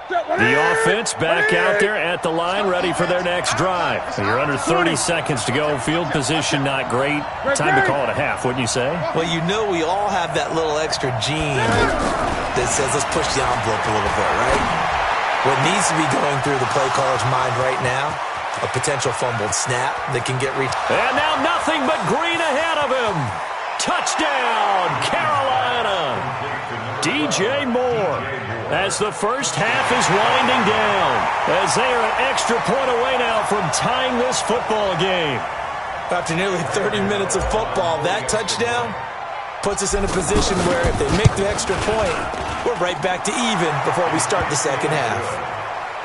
The offense back out there at the line, ready for their next drive. You're under 30 seconds to go. Field position not great. Time to call it a half, wouldn't you say? Well, you know we all have that little extra gene that says let's push the envelope a little bit, right? What needs to be going through the play caller's mind right now, a potential fumbled snap that can get reached. And now nothing but green ahead of him. Touchdown, Carolina. DJ Moore, as the first half is winding down, as they are an extra point away now from tying this football game. After nearly 30 minutes of football, that touchdown puts us in a position where if they make the extra point, we're right back to even before we start the second half.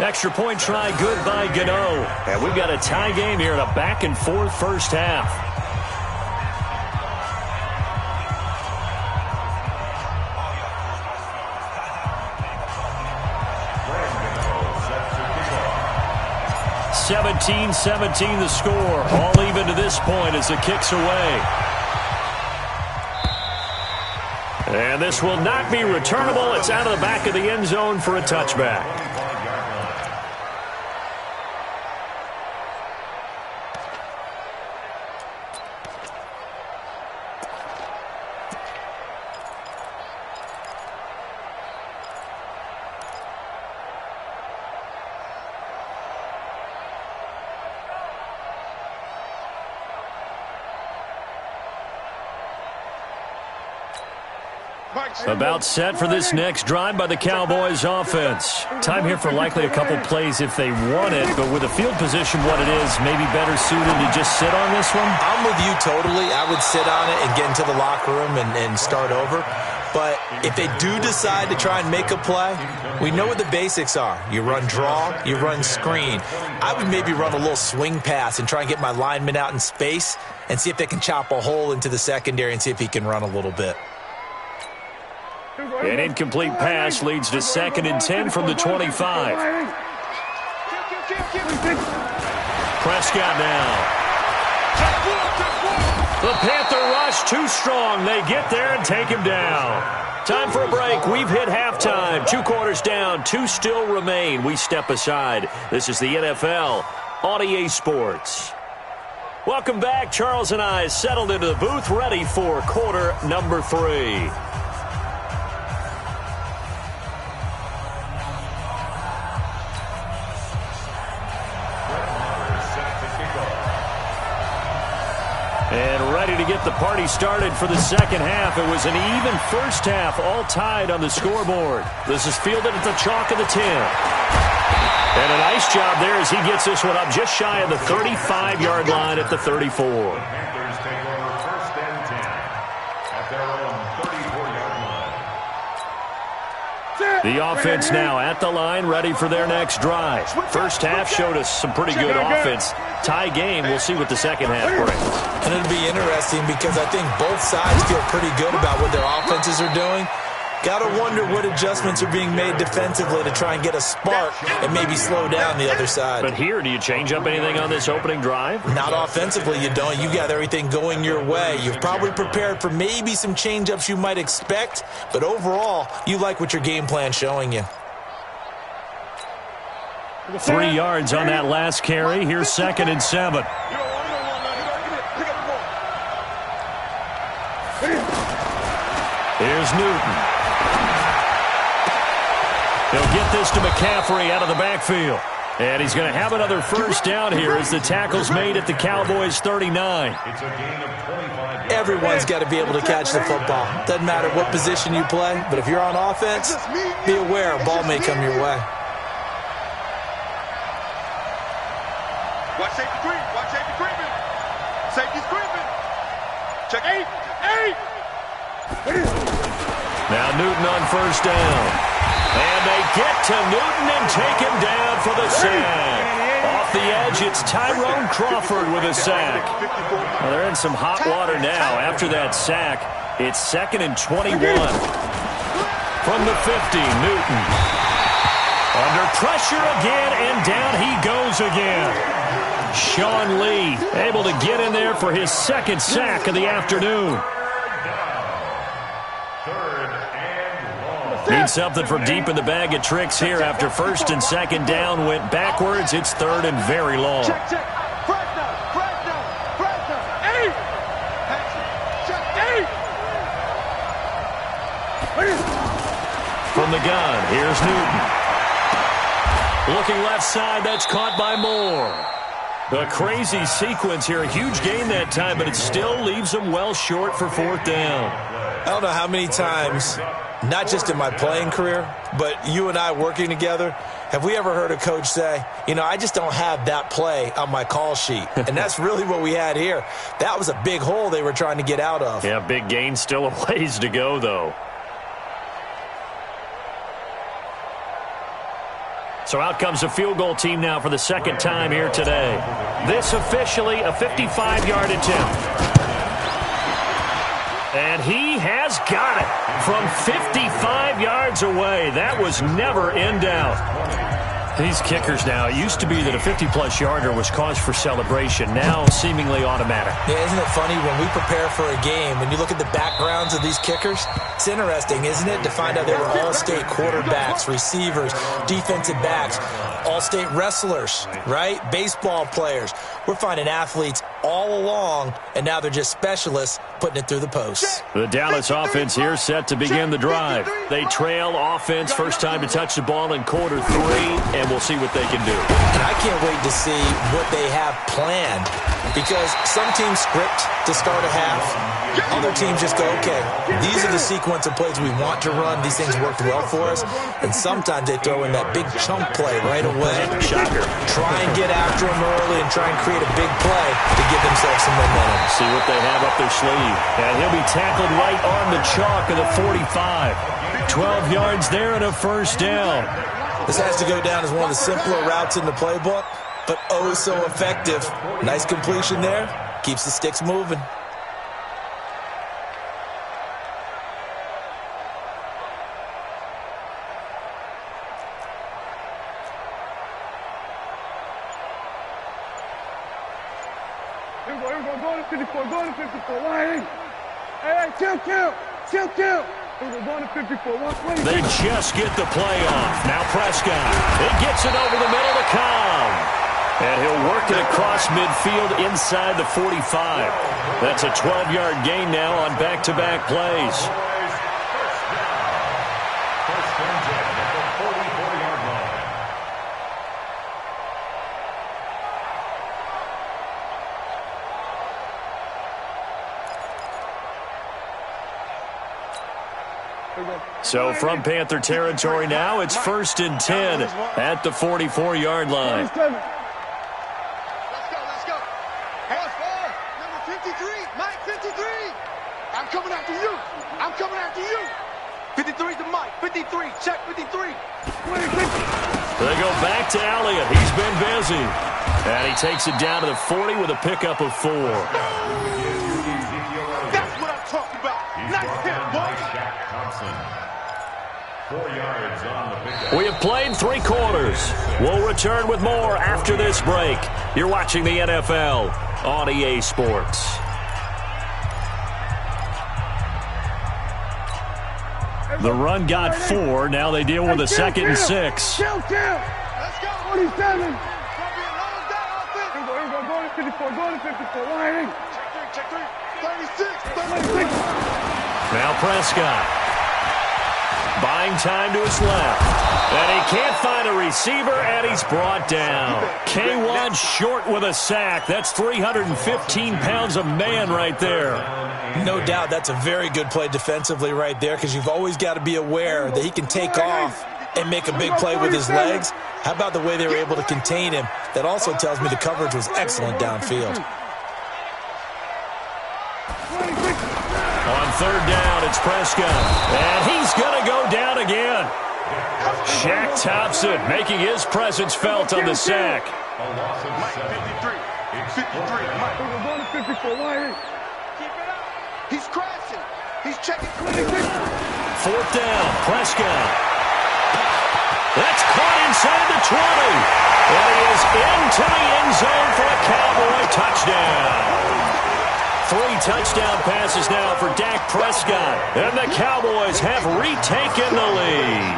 Extra point try good by Gano. And we've got a tie game here in a back-and-forth first half. (17-17) the score. All even to this point as the kick's away. And this will not be returnable. It's out of the back of the end zone for a touchback. About set for this next drive by the Cowboys offense. Time here for likely a couple plays if they want it, but with the field position what it is, maybe better suited to just sit on this one? I'm with you totally. I would sit on it and get into the locker room and start over. But if they do decide to try and make a play, we know what the basics are. You run draw, you run screen. I would maybe run a little swing pass and try and get my lineman out in space and see if they can chop a hole into the secondary and see if he can run a little bit. An incomplete pass leads to 2nd and 10 from the 25. Prescott now. The Panther rush too strong. They get there and take him down. Time for a break. We've hit halftime. 2 quarters down. 2 still remain. We step aside. This is the NFL on EA Sports. Welcome back. Charles and I settled into the booth, ready for quarter number 3. And ready to get the party started for the second half. It was an even first half, all tied on the scoreboard. This is fielded at the chalk of the 10. And a nice job there as he gets this one up just shy of the 35-yard line at the 34. The offense now at the line, ready for their next drive. First half showed us some pretty good offense. Tie game, we'll see what the second half brings. And it'll be interesting because I think both sides feel pretty good about what their offenses are doing. Got to wonder what adjustments are being made defensively to try and get a spark and maybe slow down the other side. But here, do you change up anything on this opening drive? Not offensively, you don't. You got everything going your way. You've probably prepared for maybe some change-ups you might expect, but overall, you like what your game plan's showing you. 3 yards on that last carry. Here's 2nd and 7. Here's Newton. He'll get this to McCaffrey out of the backfield. And he's going to have another first down here as the tackle's made at the Cowboys' 39. Everyone's got to be able to catch the football. Doesn't matter what position you play, but if you're on offense, be aware a ball may come your way. Watch safety creep. Watch safety creeping. Safety's creeping. Check 8. Now Newton on first down. And they get to Newton and take him down for the sack. Off the edge, it's Tyrone Crawford with a sack. Well, they're in some hot water now. After that sack, it's 2nd and 21. From the 50, Newton. Under pressure again, and down he goes again. Sean Lee able to get in there for his 2nd sack of the afternoon. Need something from deep in the bag of tricks here after first and second down went backwards. It's third and very long. Check, check. Fresno. Eight. Check, eight. From the gun, here's Newton. Looking left side, that's caught by Moore. A crazy sequence here. A huge gain that time, but it still leaves them well short for fourth down. I don't know how many times, not just in my playing career, but you and I working together, have we ever heard a coach say, you know, I just don't have that play on my call sheet. And that's really what we had here. That was a big hole they were trying to get out of. Yeah, big gain, still a ways to go, though. So out comes a field goal team now for the second time here today. This officially a 55-yard attempt. And he has got it from 55 yards away. That was never in doubt. These kickers now, it used to be that a 50-plus yarder was cause for celebration. Now seemingly automatic. Yeah, isn't it funny when we prepare for a game, when you look at the backgrounds of these kickers, it's interesting, isn't it, to find out they were all-state quarterbacks, receivers, defensive backs, all-state wrestlers, right? Baseball players. We're finding athletes all along, and now they're just specialists putting it through the posts. The Dallas offense here set to begin the drive. They trail offense, first time to touch the ball in quarter three, and we'll see what they can do. And I can't wait to see what they have planned, because some teams script to start a half. Other teams just go, okay, these are the sequence of plays we want to run. These things worked well for us. And sometimes they throw in that big chunk play right away. Shocker. Try and get after them early and try and create a big play to give themselves some momentum. See what they have up their sleeve. And he'll be tackled right on the chalk of the 45. 12 yards there and a first down. This has to go down as one of the simpler routes in the playbook, but oh so effective. Nice completion there. Keeps the sticks moving. Go to 54. Hey, kill. Go to 54. They just get the play off. Now Prescott. He gets it over the middle to Cobb. And he'll work it across midfield inside the 45. That's a 12-yard gain now on back-to-back plays. So from Panther territory now, it's 1st and 10 at the 44-yard line. Let's go. Hands ball, number 53, Mike 53. I'm coming after you. 53 to Mike, 53, check 53. They go back to Elliott. He's been busy. And he takes it down to the 40 with a pickup of 4. That's what I'm talking about. Nice hit, boy. We have played 3 quarters. We'll return with more after this break. You're watching the NFL on EA Sports. The run got 4. Now they deal with a 2nd and 6. Let's go. 47. Go to 54. Check 3. 36. Now Prescott. Buying time to his left. And he can't find a receiver, and he's brought down. K1 short with a sack. That's 315 pounds of man right there. No doubt that's a very good play defensively right there, because you've always got to be aware that he can take off and make a big play with his legs. How about the way they were able to contain him? That also tells me the coverage was excellent downfield. On 3rd down, it's Prescott. And he's going to go down again. Shaq Thompson making his presence felt on the sack. Mike 53. 53. Mike. Go to 54. Keep it up. He's crashing. He's checking. 4th down, Prescott. That's caught inside the 20. And he is into the end zone for a Cowboy touchdown. 3 touchdown passes now for Dak Prescott. And the Cowboys have retaken the lead.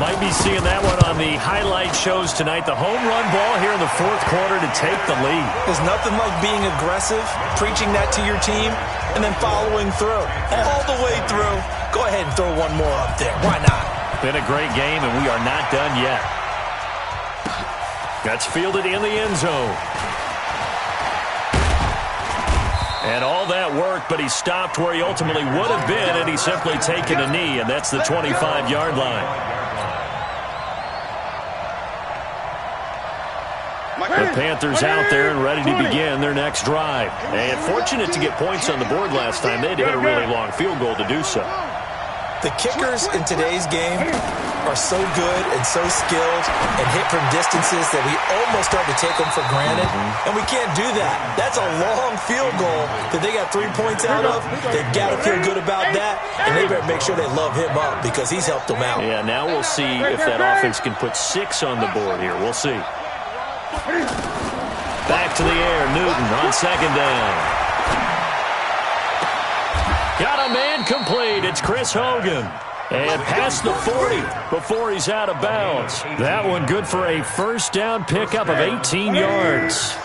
Might be seeing that one on the highlight shows tonight. The home run ball here in the 4th quarter to take the lead. There's nothing like being aggressive, preaching that to your team, and then following through. All the way through. Go ahead and throw one more up there. Why not? Been a great game, and we are not done yet. That's fielded in the end zone. And all that worked, but he stopped where he ultimately would have been, and he's simply taken a knee, and that's the 25-yard line. The Panthers out there and ready to begin their next drive. And fortunate to get points on the board last time. They had to hit a really long field goal to do so. The kickers in today's game are so good and so skilled and hit from distances that we almost start to take them for granted. And we can't do that. That's a long field goal that they got 3 points out of. They've got to feel good about that, and they better make sure they love him up because he's helped them out. Yeah, now we'll see if that offense can put 6 on the board here. We'll see. Back to the air, Newton on 2nd down. Got a man complete. It's Chris Hogan. And past the 40 before he's out of bounds. That one good for a first down pickup of 18 yards. 20.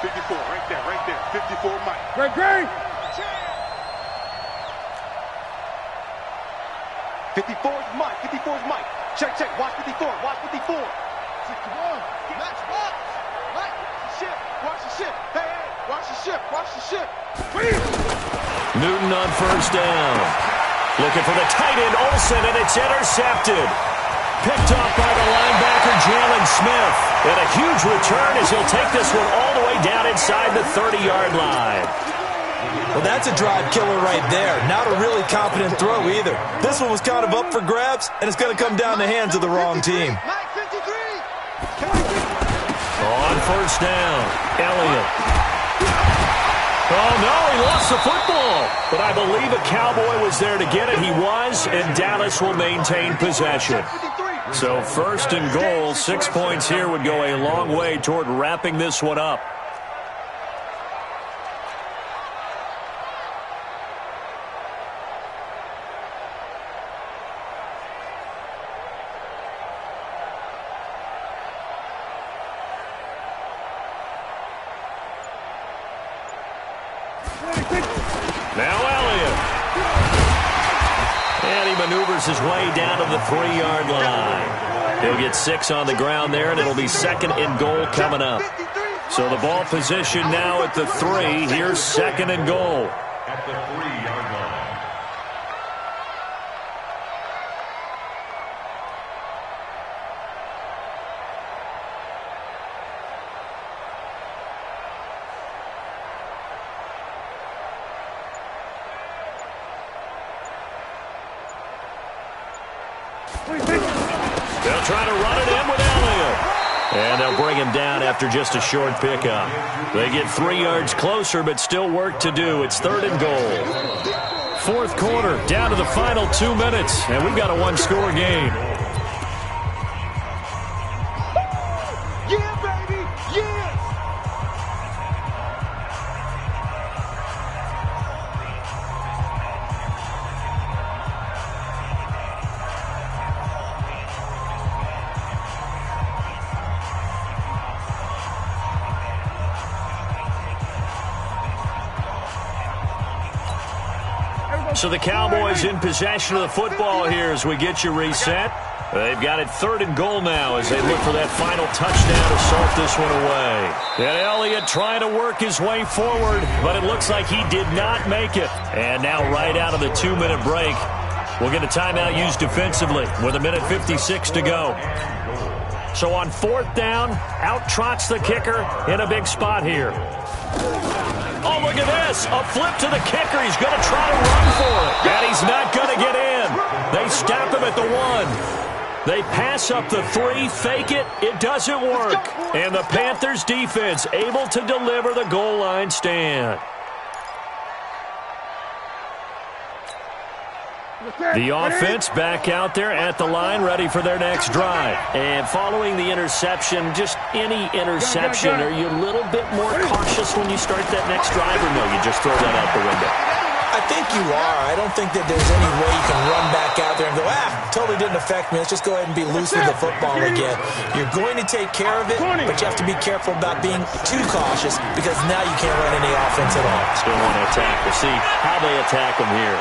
54, right there. 54, Mike. Great. 54 is Mike. 54 is Mike. Check. Watch 54. 61. Match box. Mike, watch the ship. Hey, watch the ship. Newton on first down. Looking for the tight end, Olsen, and it's intercepted. Picked off by the linebacker, Jalen Smith. And a huge return as he'll take this one all the way down inside the 30-yard line. Well, that's a drive killer right there. Not a really confident throw either. This one was kind of up for grabs, and it's going to come down the hands of the wrong team. On first down, Elliott. Oh, no, he lost the football. But I believe a Cowboy was there to get it. He was, and Dallas will maintain possession. So 1st and goal, 6 points here would go a long way toward wrapping this one up. Now Elliott. And he maneuvers his way down to the 3-yard line. He'll get 6 on the ground there, and it'll be 2nd and goal coming up. So the ball position now at the 3. Here's 2nd and goal. At the 3-yard line. They'll try to run it in with Elliott. And they'll bring him down after just a short pickup. They get 3 yards closer, but still work to do. It's 3rd and goal. 4th quarter, down to the final 2 minutes, and we've got a 1-score game. Yeah, baby! Yeah! So the Cowboys in possession of the football here as we get you reset. They've got it 3rd and goal now as they look for that final touchdown to salt this one away. And Elliott trying to work his way forward, but it looks like he did not make it. And now right out of the 2-minute break, we'll get a timeout used defensively with 1:56 to go. So on 4th down, out trots the kicker in a big spot here. Oh, look at this. A flip to the kicker. He's going to try to run for it. And he's not going to get in. They stop him at the 1. They pass up the 3, fake it. It doesn't work. And the Panthers defense able to deliver the goal line stand. The offense back out there at the line, ready for their next drive. And following the interception, just any interception, are you a little bit more cautious when you start that next drive, or no, you just throw that out the window? I think you are. I don't think that there's any way you can run back out there and go, totally didn't affect me. Let's just go ahead and be loose with the football again. You're going to take care of it, but you have to be careful about being too cautious because now you can't run any offense at all. Still want to attack. We'll see how they attack them here.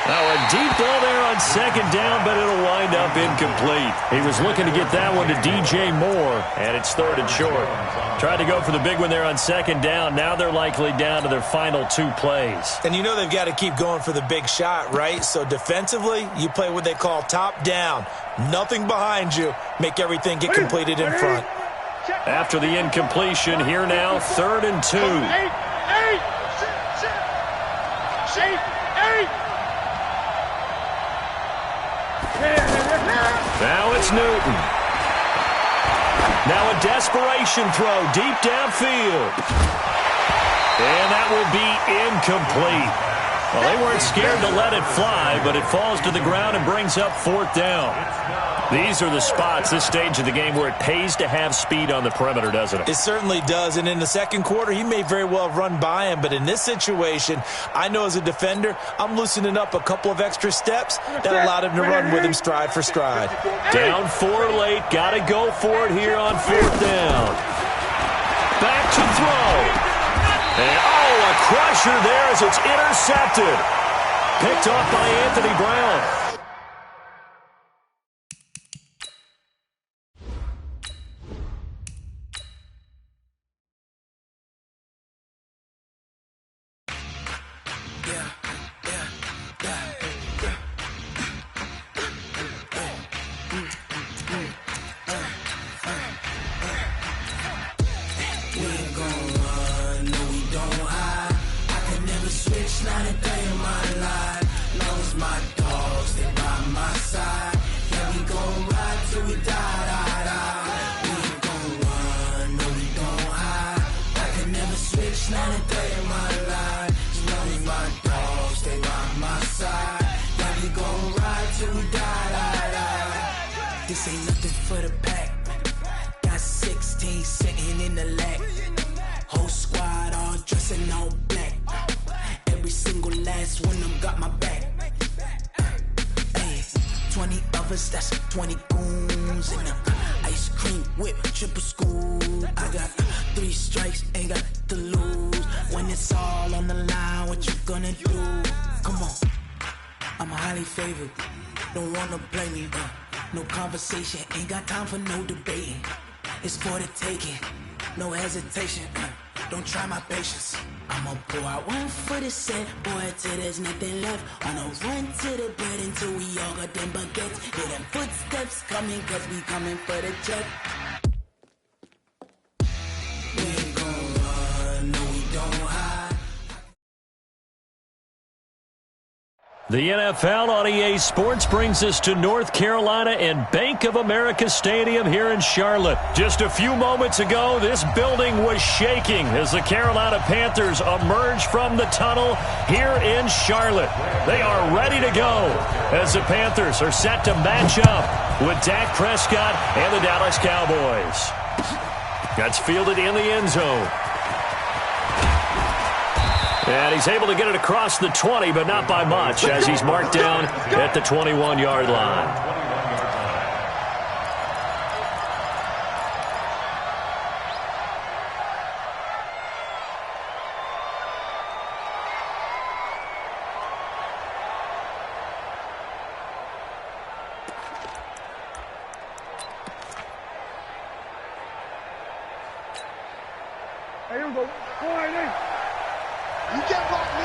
Now a deep ball there on second down, but it'll wind up incomplete. He was looking to get that one to DJ Moore, and it's third and short. Tried to go for the big one there on second down. Now they're likely down to their final 2 plays. And you know they've got to keep going for the big shot, right? So defensively, you play what they call top down. Nothing behind you. Make everything get completed in front. After the incompletion, here now, 3rd and 2. Now it's Newton. Now a desperation throw deep downfield. And that will be incomplete. Well, they weren't scared to let it fly, but it falls to the ground and brings up 4th down. These are the spots, this stage of the game, where it pays to have speed on the perimeter, doesn't it? It certainly does, and in the second quarter, he may very well run by him, but in this situation, I know as a defender, I'm loosening up a couple of extra steps that allowed him to run with him stride for stride. Down 4 late, got to go for it here on 4th down. Back to throw. And, a crusher there as it's intercepted. Picked off by Anthony Brown. This ain't nothing for the pack. Got 16 sitting in the lag. Whole squad all dressing all black. Every single last one of them got my back. Hey, 20 of us, that's 20 goons in the ice cream whip, triple scoop. I got 3 strikes, ain't got to lose. When it's all on the line, what you gonna do? Come on, I'm highly favored. Don't wanna play me, no conversation, ain't got time for no debating. It's for the taking, no hesitation. Don't try my patience. I'ma pour out one for the set, boy, till there's nothing left. On a run to the bread until we all got them baguettes. Hear them footsteps coming, cause we coming for the check. We ain't gon' run, no we don't hide. The NFL on EA Sports brings us to North Carolina and Bank of America Stadium here in Charlotte. Just a few moments ago, this building was shaking as the Carolina Panthers emerged from the tunnel here in Charlotte. They are ready to go as the Panthers are set to match up with Dak Prescott and the Dallas Cowboys. That's fielded in the end zone. And he's able to get it across the 20, but not by much, as he's marked down at the 21-yard line. Hey, here we go. 4-8. You can't block me.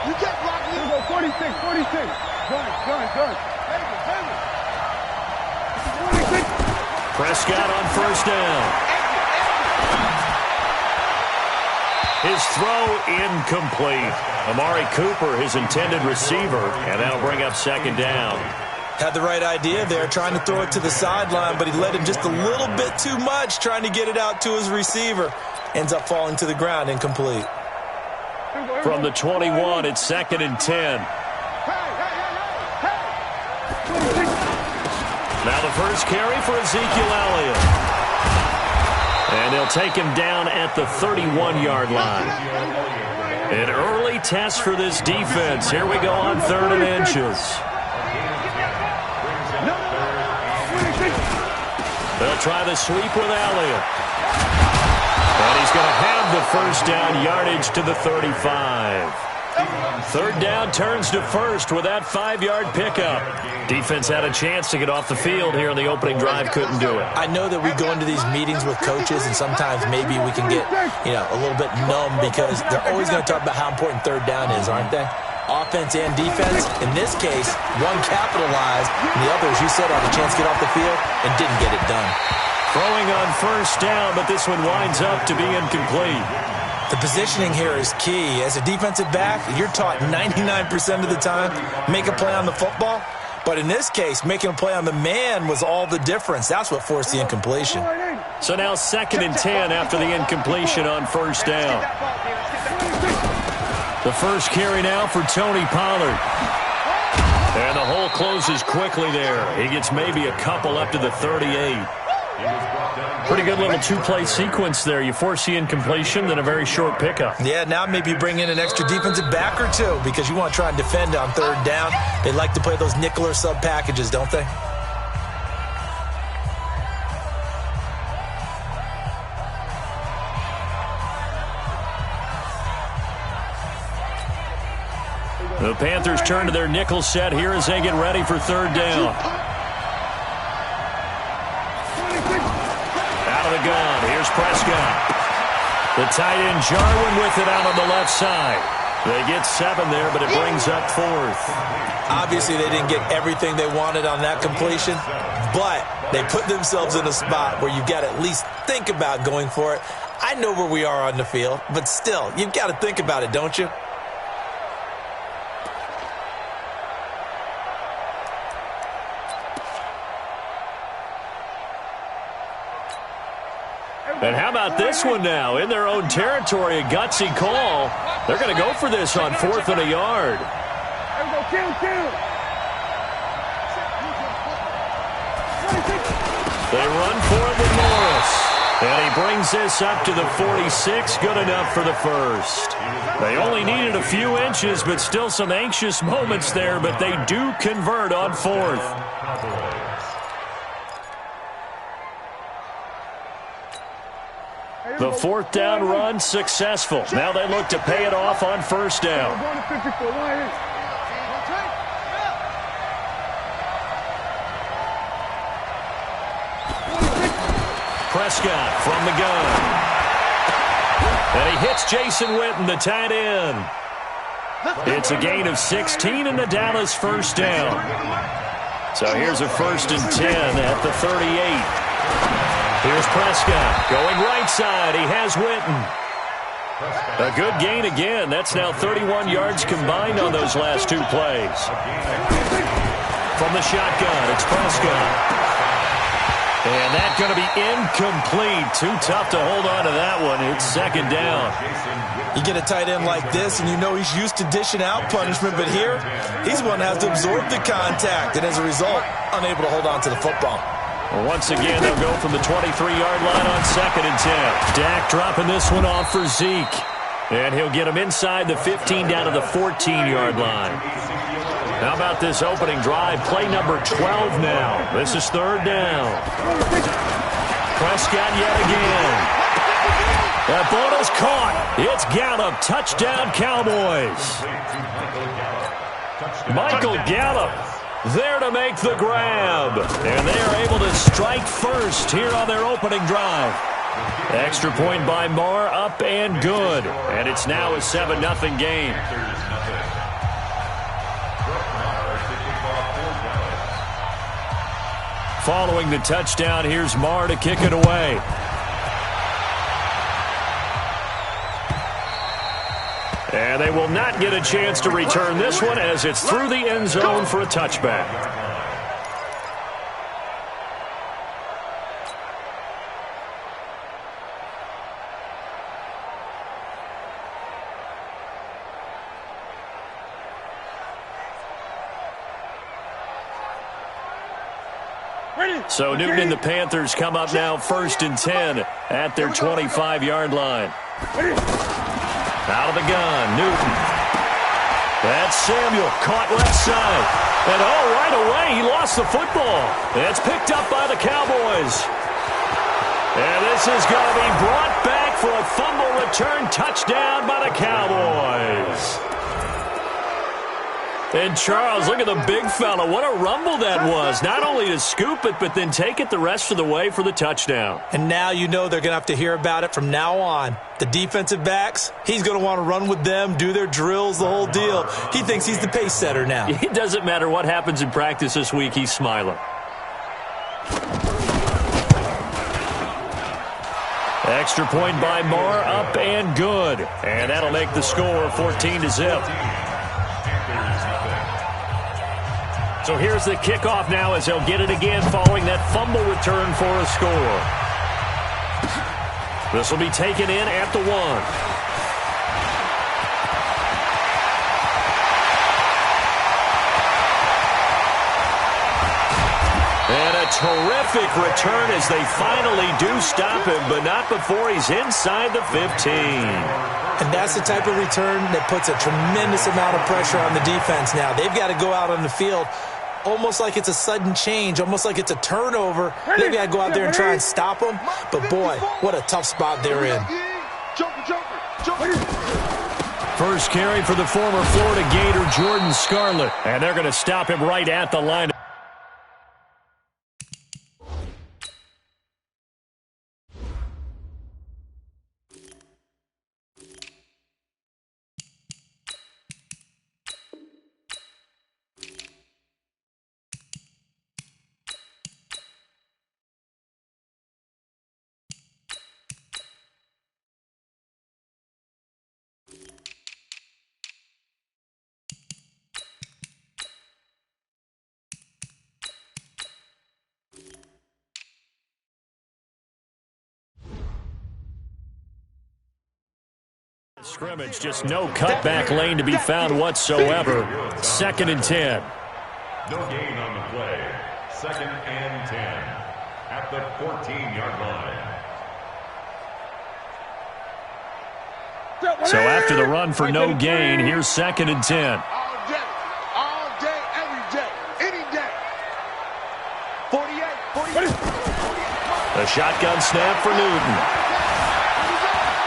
You can't block me. Here we go. 46. Gun. Baby. 46. Prescott on first down. His throw incomplete. Amari Cooper, his intended receiver, and that'll bring up second down. Had the right idea there, trying to throw it to the sideline, but he led him just a little bit too much, trying to get it out to his receiver. Ends up falling to the ground, incomplete. From the 21, it's 2nd and 10. Now the first carry for Ezekiel Elliott. And they'll take him down at the 31-yard line. An early test for this defense. Here we go on 3rd and inches. They'll try the sweep with Elliott. And he's going to have the first down, yardage to the 35. 3rd down turns to 1st with that 5-yard pickup. Defense had a chance to get off the field here on the opening drive, couldn't do it. I know that we go into these meetings with coaches, and sometimes maybe we can get, a little bit numb because they're always going to talk about how important 3rd down is, aren't they? Offense and defense. In this case, one capitalized, and the other, as you said, had a chance to get off the field and didn't get it done. Throwing on 1st down, but this one winds up to be incomplete. The positioning here is key. As a defensive back, you're taught 99% of the time, make a play on the football. But in this case, making a play on the man was all the difference. That's what forced the incompletion. So now 2nd and 10 after the incompletion on 1st down. The first carry now for Tony Pollard. And the hole closes quickly there. He gets maybe a couple up to the 38. Pretty good little 2-play sequence there. You force the incompletion, then a very short pickup. Yeah, now maybe bring in an extra defensive back or two because you want to try and defend on 3rd down. They like to play those nickel or sub packages, don't they? The Panthers turn to their nickel set here as they get ready for 3rd down. Out of the gun, here's Prescott. The tight end Jarwin with it out on the left side. They get 7 there, but it brings up 4th. Obviously, they didn't get everything they wanted on that completion, but they put themselves in a spot where you've got to at least think about going for it. I know where we are on the field, but still, you've got to think about it, don't you? And how about this one now? In their own territory, a gutsy call. They're going to go for this on 4th and a yard. They run for it with Morris. And he brings this up to the 46. Good enough for the first. They only needed a few inches, but still some anxious moments there. But they do convert on 4th. The 4th down run successful. Now they look to pay it off on 1st down. Prescott from the gun. And he hits Jason Witten, the tight end. It's a gain of 16 in the Dallas 1st down. So here's a 1st and 10 at the 38. Here's Prescott going right side. He has Witten. A good gain again. That's now 31 yards combined on those last 2 plays. From the shotgun, it's Prescott. And that's going to be incomplete. Too tough to hold on to that one. It's 2nd down. You get a tight end like this, and you know he's used to dishing out punishment, but here, he's one that has to absorb the contact, and as a result, unable to hold on to the football. Well, once again, they'll go from the 23-yard line on 2nd and 10. Dak dropping this one off for Zeke. And he'll get him inside the 15 down to the 14-yard line. How about this opening drive? Play number 12 now. This is 3rd down. Prescott yet again. That ball is caught. It's Gallup. Touchdown, Cowboys. Michael Gallup there to make the grab. And they are able to strike first here on their opening drive. Extra point by Marr, up and good. And it's now a 7-0 game. Following the touchdown, here's Marr to kick it away. And they will not get a chance to return this one as it's through the end zone for a touchback. So Newton and the Panthers come up now 1st and 10 at their 25-yard line. Out of the gun, Newton. That's Samuel, caught left side. And right away, he lost the football. It's picked up by the Cowboys. And this is going to be brought back for a fumble return touchdown by the Cowboys. And Charles, look at the big fella. What a rumble that was. Not only to scoop it, but then take it the rest of the way for the touchdown. And now you know they're going to have to hear about it from now on. The defensive backs, he's going to want to run with them, do their drills, the whole deal. He thinks he's the pace setter now. It doesn't matter what happens in practice this week, he's smiling. Extra point by Marr, up and good. And that'll make the score 14-0. So here's the kickoff now as they'll get it again following that fumble return for a score. This will be taken in at the 1. And a terrific return as they finally do stop him, but not before he's inside the 15. And that's the type of return that puts a tremendous amount of pressure on the defense now. They've got to go out on the field almost like it's a sudden change, almost like it's a turnover. They've got to go out there and try and stop them. But, boy, what a tough spot they're in. First carry for the former Florida Gator, Jordan Scarlett. And they're going to stop him right at the line. Scrimmage, just no cutback lane to be found whatsoever. 2nd and 10. No gain on the play. 2nd and 10 at the 14-yard line. So after the run for no gain, here's 2nd and 10. All day, every day, any day. 48. A shotgun snap for Newton.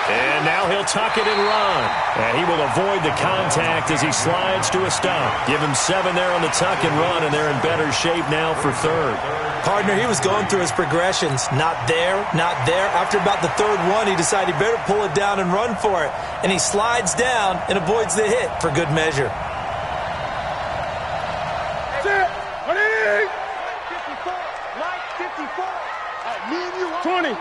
And now he'll tuck it and run. And he will avoid the contact as he slides to a stop. Give him 7 there on the tuck and run, and they're in better shape now for 3rd. Partner, he was going through his progressions. Not there, not there. After about the 3rd one, he decided he better pull it down and run for it. And he slides down and avoids the hit for good measure. 20.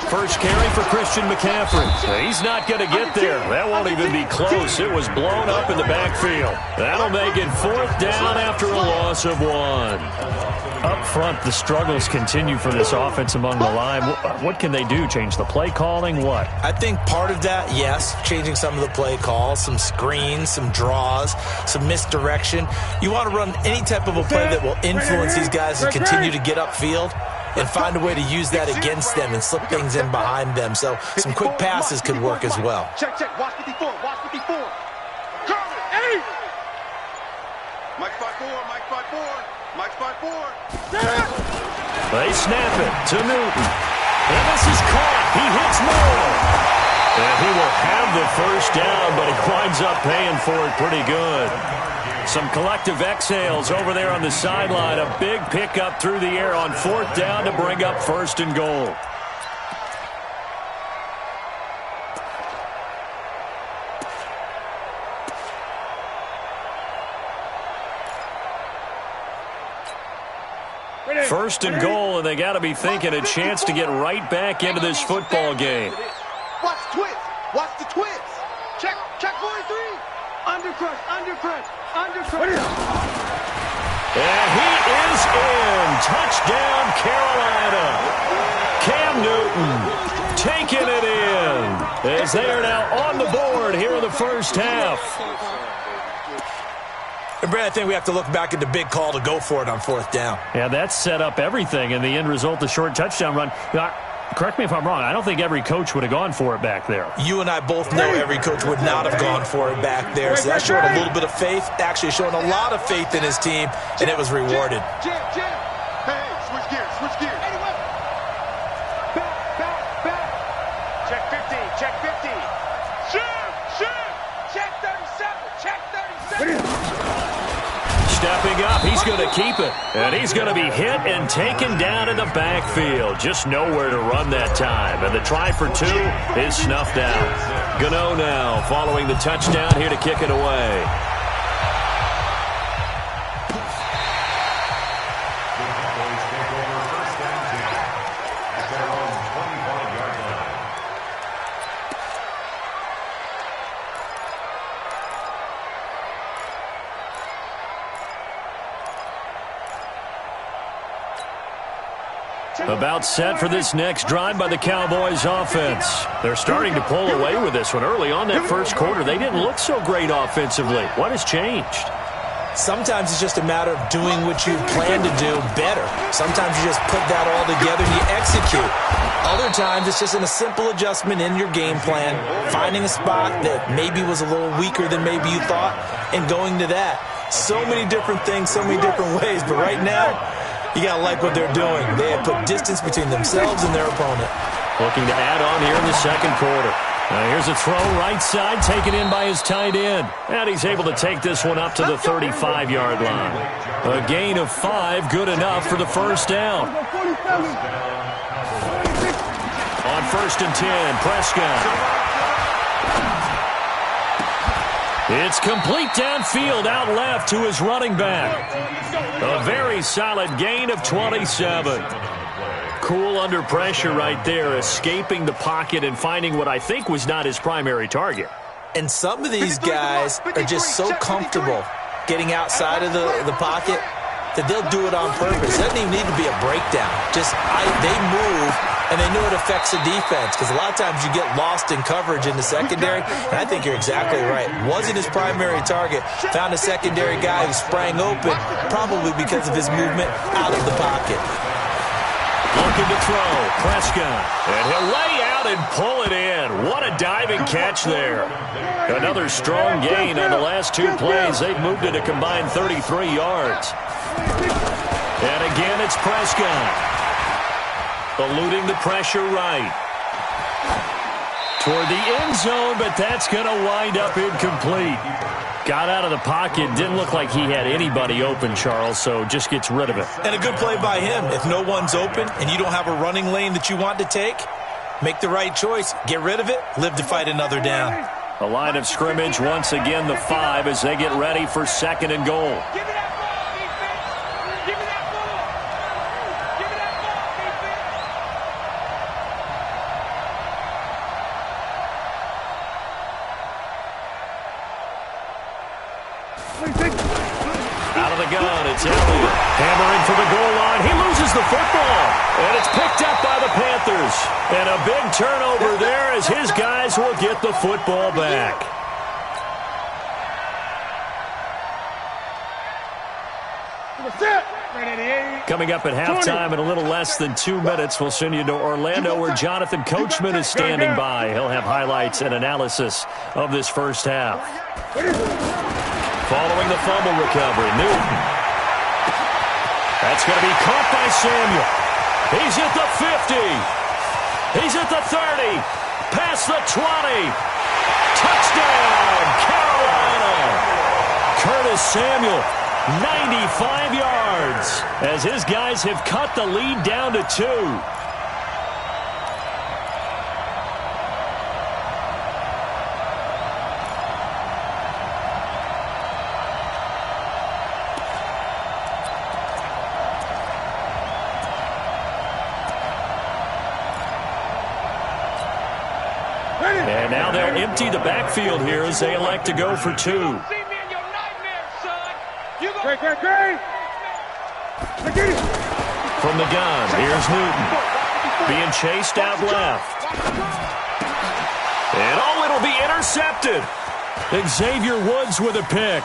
First carry for Christian McCaffrey. He's not going to get there. That won't even be close. It was blown up in the backfield. That'll make it 4th down after a loss of 1. Up front, the struggles continue for this offense among the line. What can they do? Change the play calling? What? I think part of that, yes, changing some of the play calls, some screens, some draws, some misdirection. You want to run any type of a play that will influence these guys to continue to get upfield and find a way to use that against them and slip things in behind them. So some quick passes could work as well. Check. Watch 54. Carmen, 8. Mike 5-4. They snap it to Newton. And this is caught. He hits Moore. And he will have the 1st down, but he winds up paying for it pretty good. Some collective exhales over there on the sideline. A big pickup through the air on 4th down to bring up 1st and goal. First and goal, and they got to be thinking a chance to get right back into this football game. Watch twist. Watch the twist. Check 43. Undercrush. And he is in. Touchdown, Carolina. Cam Newton taking it in as they are now on the board here in the 1st half. And Brad, I think we have to look back at the big call to go for it on 4th down. Yeah, that set up everything, and the end result, the short touchdown run. Correct me if I'm wrong. I don't think every coach would have gone for it back there. You and I both know every coach would not have gone for it back there. So that showed a little bit of faith, actually showing a lot of faith in his team, and it was rewarded. Hey, switch gears, switch gears. Anyway. Back. Check 15, check 15. Shoot. Check 37, check 37. Stepping up, he's going to keep it. And he's going to be hit and taken down in the backfield. Just nowhere to run that time. And the try for 2 is snuffed out. Gano now following the touchdown here to kick it away. About set for this next drive by the Cowboys offense. They're starting to pull away with this one. Early on that first quarter, they didn't look so great offensively. What has changed? Sometimes it's just a matter of doing what you plan to do better. Sometimes you just put that all together and you execute. Other times it's just in a simple adjustment in your game plan, finding a spot that maybe was a little weaker than maybe you thought, and going to that. So many different things, so many different ways, but right now, you got to like what they're doing. They have put distance between themselves and their opponent. Looking to add on here in the second quarter. Now here's a throw right side, taken in by his tight end. And he's able to take this one up to the 35-yard line. A gain of 5, good enough for the first down. On 1st and 10, Prescott. It's complete downfield, out left to his running back. A very solid gain of 27. Cool under pressure right there, escaping the pocket and finding what I think was not his primary target. And some of these guys are just so comfortable getting outside of the pocket that they'll do it on purpose. It doesn't even need to be a breakdown. They move, and they know it affects the defense, because a lot of times you get lost in coverage in the secondary, and I think you're exactly right. Wasn't his primary target. Found a secondary guy who sprang open, probably because of his movement out of the pocket. Looking to throw, Prescott. And he'll lay out and pull it in. What a diving catch there. Another strong gain on the last 2 plays. They've moved it a combined 33 yards. And again, it's Prescott. Eluding the pressure right. Toward the end zone, but that's going to wind up incomplete. Got out of the pocket. Didn't look like he had anybody open, Charles, so just gets rid of it. And a good play by him. If no one's open and you don't have a running lane that you want to take, make the right choice. Get rid of it. Live to fight another down. A line of scrimmage, once again the 5 as they get ready for 2nd and goal. Out of the gun, it's Elliott. Hammering for the goal line. He loses the football. And it's picked up by the Panthers. And a big turnover there as his guys will get the football back. Coming up at halftime in a little less than 2 minutes, we'll send you to Orlando where Jonathan Coachman is standing by. He'll have highlights and analysis of this first half. Following the fumble recovery, Newton. That's going to be caught by Samuel. He's at the 50. He's at the 30. Past the 20. Touchdown, Carolina. Curtis Samuel, 95 yards, as his guys have cut the lead down to 2. And now they'll empty the backfield here as they elect to go for 2. From the gun, here's Newton. Being chased out left. And it'll be intercepted. Xavier Woods with a pick.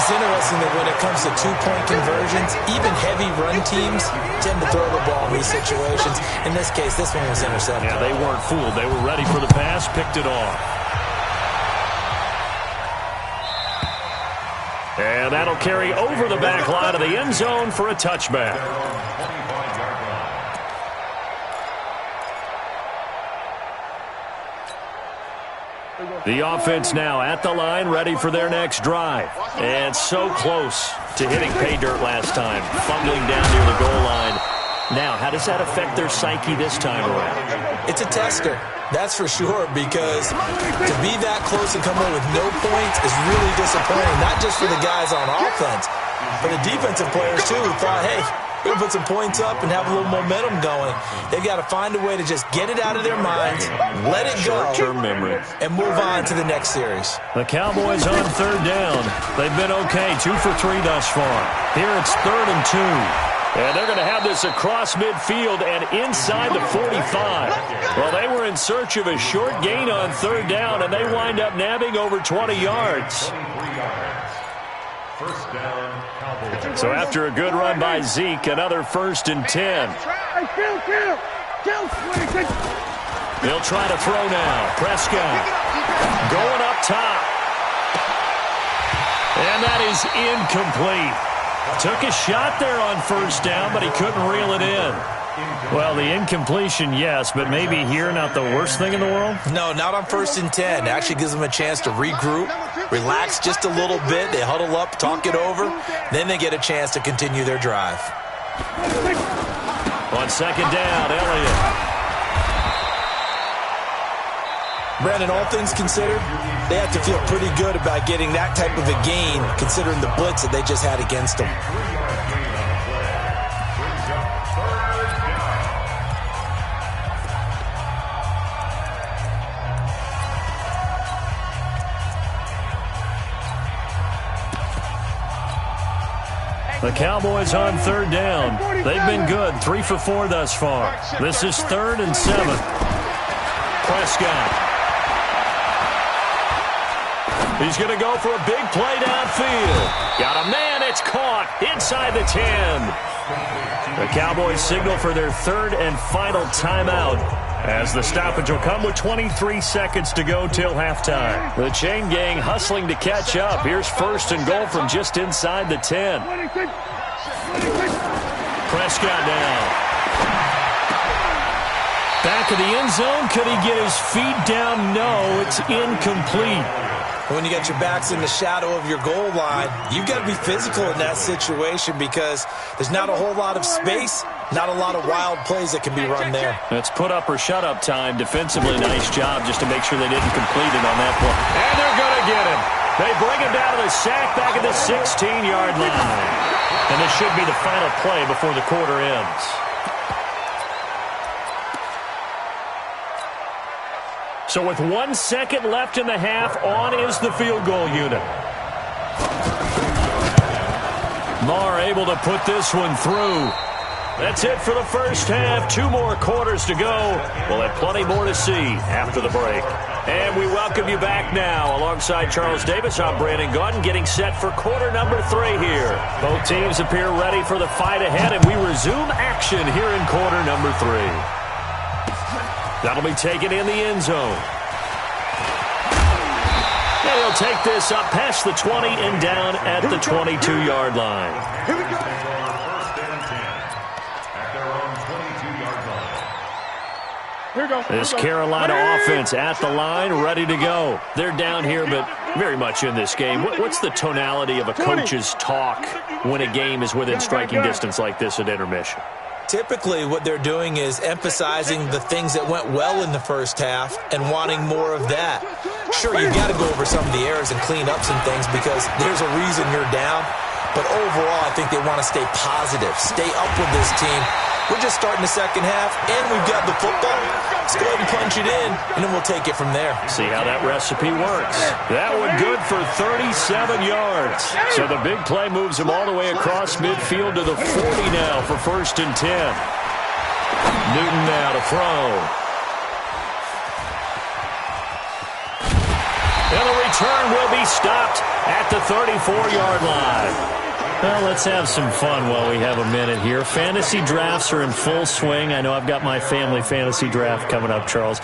It's interesting that when it comes to two-point conversions, even heavy run teams tend to throw the ball in these situations. In this case, this one was intercepted. Yeah, they weren't fooled. They were ready for the pass, picked it off. And that'll carry over the back line of the end zone for a touchback. The offense now at the line, ready for their next drive. And so close to hitting pay dirt last time, fumbling down near the goal line. Now, how does that affect their psyche this time around? It's a tester, that's for sure, because to be that close and come away with no points is really disappointing, not just for the guys on offense, but the defensive players, too, who thought, hey, we're going to put some points up and have a little momentum going. They've got to find a way to just get it out of their minds, let it go, short-term memory, and move on to the next series. The Cowboys on third down. They've been okay, 2 for 3 thus far. Here it's 3rd and 2. And they're going to have this across midfield and inside the 45. Well, they were in search of a short gain on third down, and they wind up nabbing over 20 yards. First down, Cowboys. So after a good run by Zeke, another 1st and 10. He'll try to throw now. Prescott going up top. And that is incomplete. Took a shot there on 1st down, but he couldn't reel it in. Well, the incompletion, yes, but maybe here not the worst thing in the world? No, not on 1st and 10. It actually gives them a chance to regroup, relax just a little bit. They huddle up, talk it over. Then they get a chance to continue their drive. On 2nd down, Elliott. Brandon, all things considered, they have to feel pretty good about getting that type of a gain, considering the blitz that they just had against them. The Cowboys on 3rd down. They've been good, 3 for 4 thus far. This is 3rd and 7. Prescott. He's going to go for a big play downfield. Got a man. It's caught inside the 10. The Cowboys signal for their 3rd and final timeout as the stoppage will come with 23 seconds to go till halftime. The chain gang hustling to catch up. Here's 1st and goal from just inside the 10. Prescott down. Back of the end zone. Could he get his feet down? No, it's incomplete. When you got your backs in the shadow of your goal line, you've got to be physical in that situation because there's not a whole lot of space, not a lot of wild plays that can be run there. It's put up or shut up time. Defensively, nice job just to make sure they didn't complete it on that play. And they're going to get him. They bring him down to the sack back at the 16-yard line. And this should be the final play before the quarter ends. So with 1 second left in the half, on is the field goal unit. Marr able to put this one through. That's it for the first half. 2 more quarters to go. We'll have plenty more to see after the break. And we welcome you back now. Alongside Charles Davis, I'm Brandon Gaudin, getting set for quarter number 3 here. Both teams appear ready for the fight ahead, and we resume action here in quarter number 3. That'll be taken in the end zone. And he'll take this up past the 20 and down at the 22-yard line. Here we go. 1st and 10 at their own 22-yard line. Here we go. This Carolina offense at the line, ready to go. They're down here, but very much in this game. What's the tonality of a coach's talk when a game is within striking distance like this at intermission? Typically, what they're doing is emphasizing the things that went well in the first half and wanting more of that. Sure, you've got to go over some of the errors and clean up some things because there's a reason you're down. But overall, I think they want to stay positive, stay up with this team. We're just starting the second half, and we've got the football. Let's go ahead and punch it in, and then we'll take it from there. See how that recipe works. That one good for 37 yards. So the big play moves him all the way across midfield to the 40 now for 1st and 10. Newton now to throw. And the return will be stopped at the 34-yard line. Well, let's have some fun while we have a minute here. Fantasy drafts are in full swing. I know I've got my family fantasy draft coming up, Charles.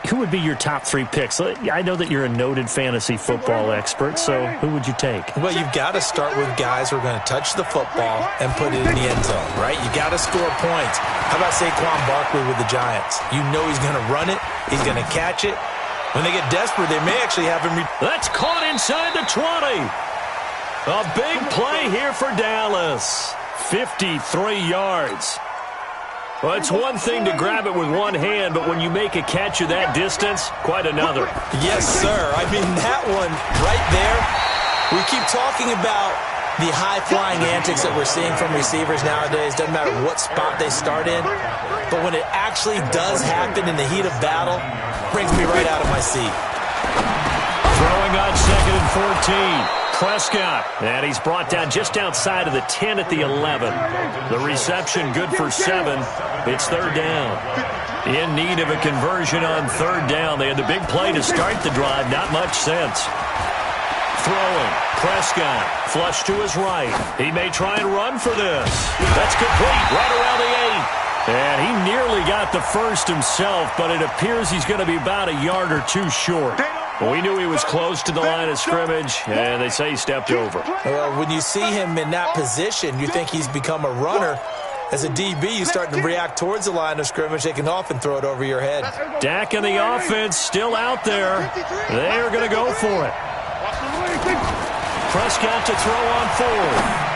Who would be your top 3 picks? I know that you're a noted fantasy football expert, so who would you take? Well, you've got to start with guys who are going to touch the football and put it in the end zone, right? You got to score points. How about Saquon Barkley with the Giants? You know he's going to run it. He's going to catch it. When they get desperate, they may actually have him. That's caught inside the 20. A big play here for Dallas. 53 yards. Well, it's one thing to grab it with one hand, but when you make a catch of that distance, quite another. Yes, sir. I mean, that one right there, we keep talking about the high-flying antics that we're seeing from receivers nowadays. Doesn't matter what spot they start in, but when it actually does happen in the heat of battle, it brings me right out of my seat. Throwing on 2nd and 14. Prescott, and he's brought down just outside of the 10 at the 11. The reception good for 7. It's 3rd down. In need of a conversion on 3rd down. They had the big play to start the drive. Not much sense. Throwing. Prescott, flush to his right. He may try and run for this. That's complete. Right around the 8. And he nearly got the first himself, but it appears he's going to be about a yard or 2 short. Well, we knew he was close to the line of scrimmage, and they say he stepped over. Well, when you see him in that position, you think he's become a runner. As a DB, you start to react towards the line of scrimmage. They can often throw it over your head. Dak and the offense still out there. They are going to go for it. Prescott to throw on 4th.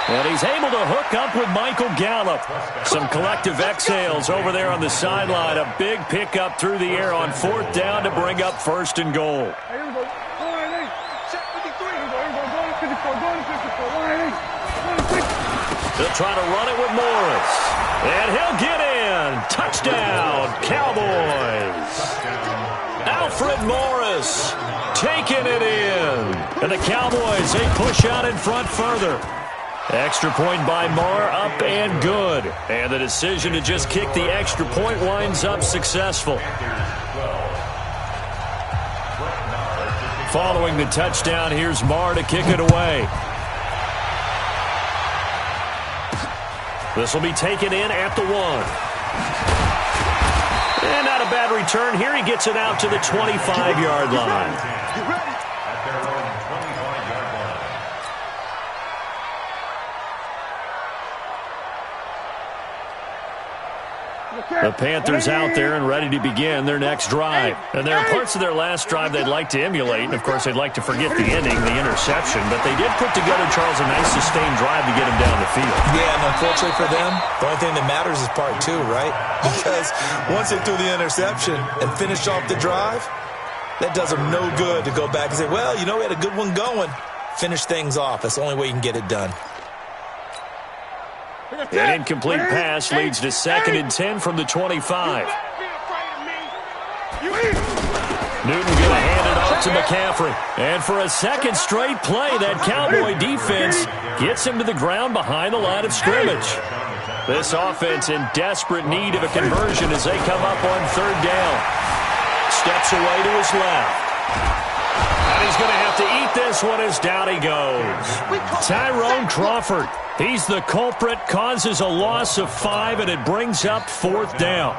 And he's able to hook up with Michael Gallup. Some collective exhales over there on the sideline. A big pickup through the air on 4th down to bring up 1st and goal. They'll try to run it with Morris. And he'll get in. Touchdown, Cowboys. Alfred Morris taking it in. And the Cowboys, they push out in front further. Extra point by Marr, up and good. And the decision to just kick the extra point winds up successful. Following the touchdown, here's Marr to kick it away. This will be taken in at the 1. And not a bad return here. He gets it out to the 25-yard line. The Panthers out there and ready to begin their next drive. And there are parts of their last drive they'd like to emulate. And, of course, they'd like to forget the ending, the interception. But they did put together, Charles, a nice sustained drive to get him down the field. Yeah, and unfortunately for them, the only thing that matters is part 2, right? Because once they threw the interception and finished off the drive, that does them no good to go back and say, well, you know, we had a good one going. Finish things off. That's the only way you can get it done. An incomplete pass leads to 2nd and 10 from the 25. Newton going to hand it off to McCaffrey. And for a second straight play, that Cowboy defense gets him to the ground behind the line of scrimmage. This offense in desperate need of a conversion as they come up on 3rd down. Steps away to his left. And he's going to have to eat this one as down he goes. Tyrone Crawford. He's the culprit, causes a loss of 5, and it brings up 4th down.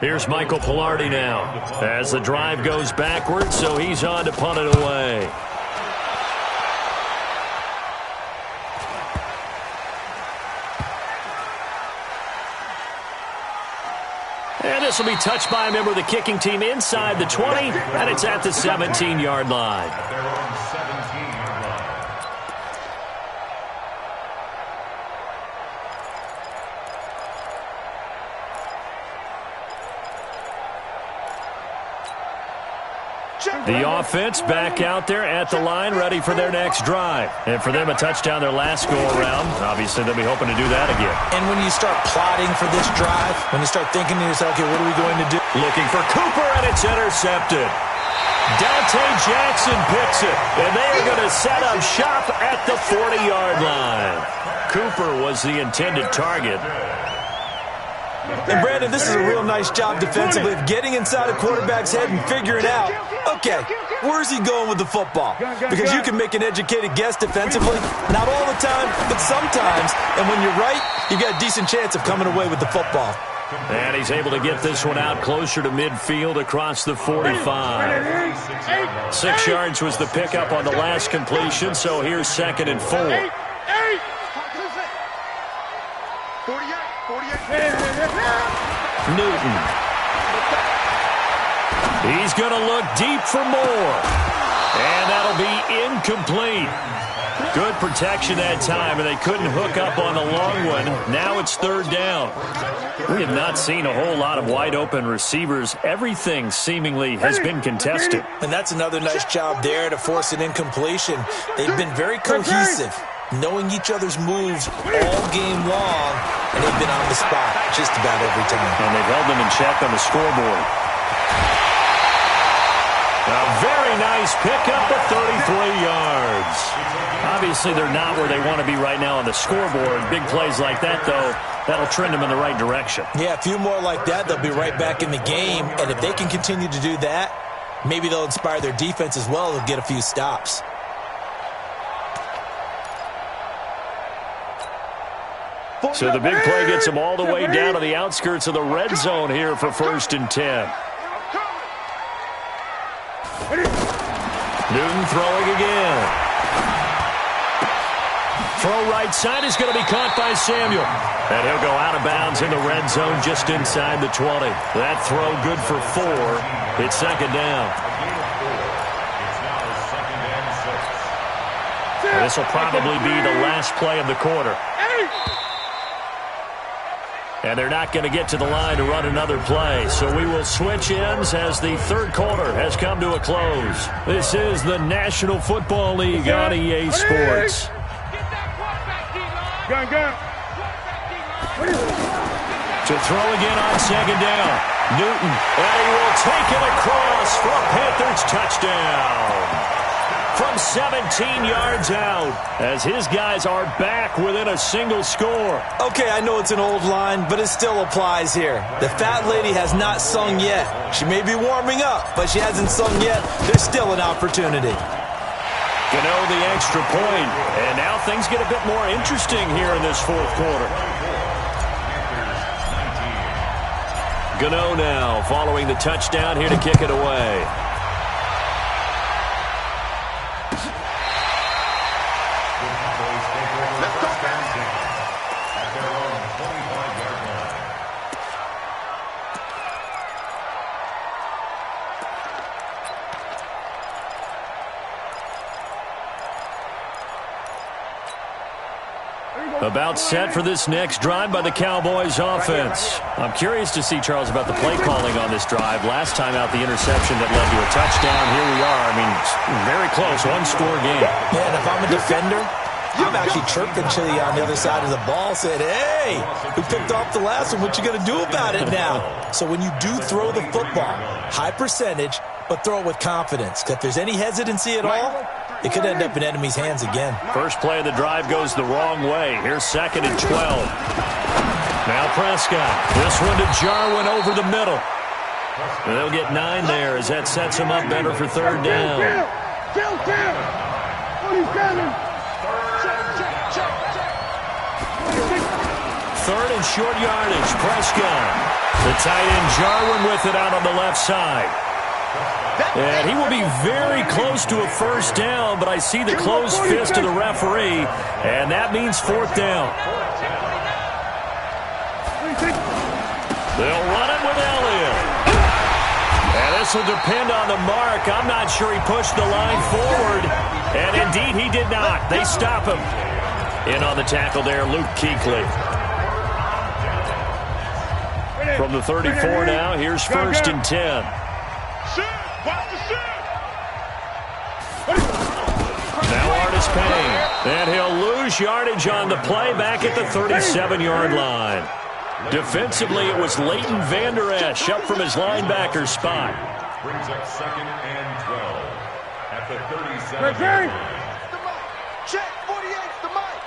Here's Michael Pilardi now as the drive goes backwards, so he's on to punt it away. And this will be touched by a member of the kicking team inside the 20, and it's at the 17-yard line. The offense back out there at the line, ready for their next drive. And for them, a touchdown their last go-around. Obviously, they'll be hoping to do that again. And when you start plotting for this drive, when you start thinking to yourself, okay, what are we going to do? Looking for Cooper, and it's intercepted. Dante Jackson picks it, and they are going to set up shop at the 40-yard line. Cooper was the intended target. And, Brandon, this is a real nice job defensively of getting inside a quarterback's head and figuring out, okay, where's he going with the football? Because you can make an educated guess defensively, not all the time, but sometimes. And when you're right, you've got a decent chance of coming away with the football. And he's able to get this one out closer to midfield across the 45. 6 yards was the pickup on the last completion, so here's 2nd and 4. 48. Newton. He's going to look deep for more. And that'll be incomplete. Good protection that time, and they couldn't hook up on the long one. Now it's 3rd down. We have not seen a whole lot of wide-open receivers. Everything seemingly has been contested. And that's another nice job there to force an incompletion. They've been very cohesive, knowing each other's moves all game long, and they've been on the spot just about every time. And they've held them in check on the scoreboard. A very nice pickup of 33 yards. Obviously, they're not where they want to be right now on the scoreboard. Big plays like that, though, that'll trend them in the right direction. Yeah, a few more like that, they'll be right back in the game. And if they can continue to do that, maybe they'll inspire their defense as well to get a few stops. So the big play gets them all the way down to the outskirts of the red zone here for 1st and 10. Newton throwing again. Throw right side is going to be caught by Samuel. And he'll go out of bounds in the red zone just inside the 20. That throw good for 4. It's 2nd down. And this will probably be the last play of the quarter. And they're not going to get to the line to run another play. So we will switch ends as the 3rd quarter has come to a close. This is the National Football League on EA Sports. To throw again on 2nd down. Newton, and he will take it across for a Panthers touchdown. From 17 yards out, as his guys are back within a single score. Okay, I know it's an old line, but it still applies here. The fat lady has not sung yet. She may be warming up, but she hasn't sung yet. There's still an opportunity. Gano the extra point, and now things get a bit more interesting here in this 4th quarter. Gano now following the touchdown here to kick it away. About set for this next drive by the Cowboys offense. I'm curious to see, Charles, about the play calling on this drive. Last time out, the interception that led to a touchdown. Here we are. I mean, very close, 1-score game. Man, if I'm a defender, I'm actually chirping to you on the other side of the ball, saying, hey, we picked off the last one. What you going to do about it now? So when you do throw the football, high percentage, but throw it with confidence. If there's any hesitancy at all, it could end up in enemy's hands again. First play of the drive goes the wrong way. Here's 2nd and 12. Now Prescott. This one to Jarwin over the middle. And they'll get 9 there as that sets him up better for 3rd down. 3rd and short yardage. Prescott. The tight end Jarwin with it out on the left side. And he will be very close to a 1st down, but I see the closed fist of the referee, and that means 4th down. They'll run it with Elliott. And this will depend on the mark. I'm not sure he pushed the line forward, and indeed he did not. They stop him. In on the tackle there, Luke Kuechly. From the 34 now, here's 1st and 10. Now Artis Payne. And he'll lose yardage on the play back at the 37-yard line. Defensively, it was Leighton Vander Esch up from his linebacker spot. Brings up 2nd and 12 at the 37. Check, 48's the mic.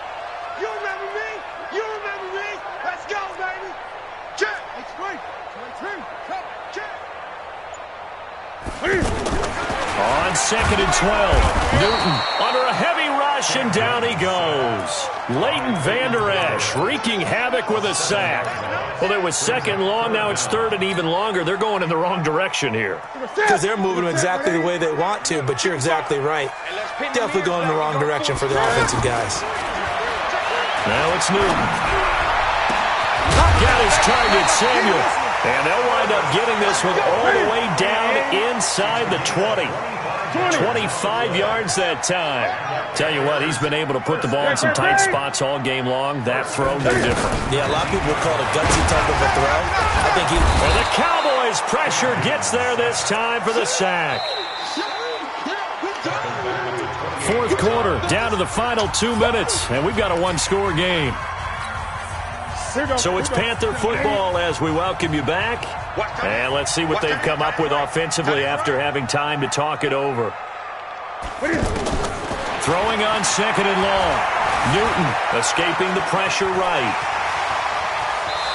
You remember me? You remember me? Let's go, baby. Check. On 2nd and 12, Newton under a heavy rush, and down he goes. Leighton Vander Esch wreaking havoc with a sack. Well, it was 2nd long, now it's 3rd and even longer. They're going in the wrong direction here. Because they're moving exactly the way they want to, but you're exactly right. Definitely going in the wrong direction for the offensive guys. Now it's Newton. Got his target, Samuel. And they'll wind up getting this one all the way down inside the 20. 25 yards that time. Tell you what, he's been able to put the ball in some tight spots all game long. That throw, no different. Yeah, a lot of people call it a gutsy type of a throw. I think he... And the Cowboys' pressure gets there this time for the sack. 4th quarter, down to the final 2 minutes, and we've got a one-score game. So it's Panther football as we welcome you back. And let's see what they've come up with offensively after having time to talk it over. Throwing on 2nd and long. Newton escaping the pressure right.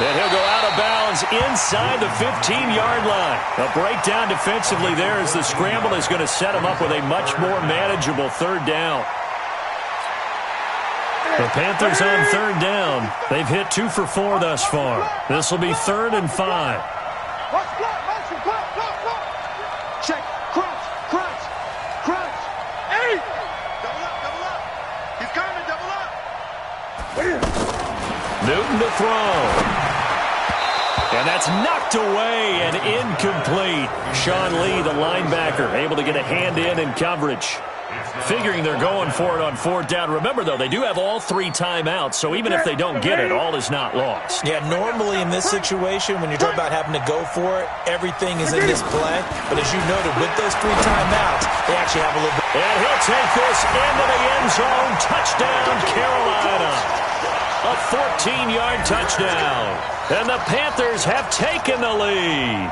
And he'll go out of bounds inside the 15-yard line. A breakdown defensively there as the scramble is going to set him up with a much more manageable 3rd down. The Panthers on 3rd down. They've hit 2 for 4 thus far. This will be 3rd and 5. Check. Crunch. Hey! Double up. He's coming, double up. Newton to throw. And that's knocked away and incomplete. Sean Lee, the linebacker, able to get a hand in coverage. Figuring they're going for it on 4th down. Remember, though, they do have all 3 timeouts, so even if they don't get it, all is not lost. Yeah, normally in this situation, when you're talking about having to go for it, everything is in this play. But as you noted, with those 3 timeouts, they actually have a little bit. And he'll take this into the end zone. Touchdown, Carolina. A 14-yard touchdown. And the Panthers have taken the lead.